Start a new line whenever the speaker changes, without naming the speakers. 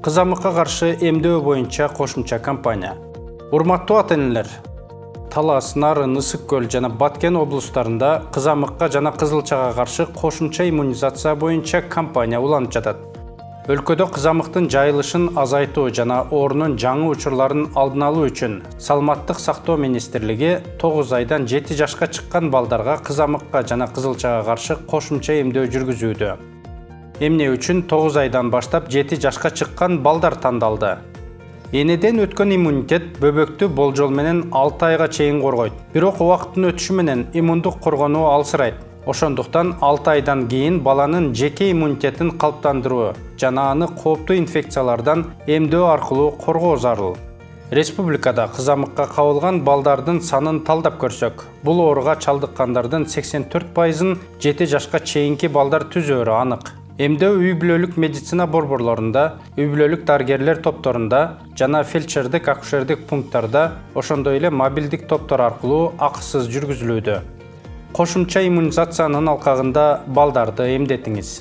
Кызамыкка каршы эмдөө боюнча кошумча кампания. Урматтуу ата-энелер, Талас, Нарын, Ысык көл жана Баткен облустарында кызамыкка жана кызылчага каршы кошумча иммунизация боюнча кампания уланып жатат. Өлкөдө кызамыктын жайылышын азайтуу жана оорунун жаңы учурларын алдын алуу үчүн Саламаттык сактоо министрлиги 9 айдан 7 жашка чыккан балдарга кызамыкка жана кызылчага каршы кошумча эмдөө жүргүзүүдө. Эмне үчүн 9 айдан баштап 7 жашка чыккан балдар тандалды. Энеден өткөн иммунитет бөбөктү болжол менен 6 айга чейин коргойт. Бирок убакыттын өтүшү менен иммундук коргонуу алсырайт. Ошондуктан 6 айдан кийин баланын жеке иммунитетин калыптандыруу жана аны кооптуу инфекциялардан эмдөө аркылуу коргоо зарыл. Республикада кызамыкка кабылган балдардын санын талдап көрсөк, бул ооруга чалдыккандардын 84%-ын 7 жашка чейинки балдар түзөөрү анык. Эмдөө үй-бүлөлүк медицина борборлорунда, үй-бүлөлүк дарыгерлер топторунда жана фельдшердик акушердик пункттарда, ошондой эле мобилдик топтор аркылуу акысыз жүргүзүлүүдө. Кошумча иммунизациянын алкагында балдарды эмдетиңиз.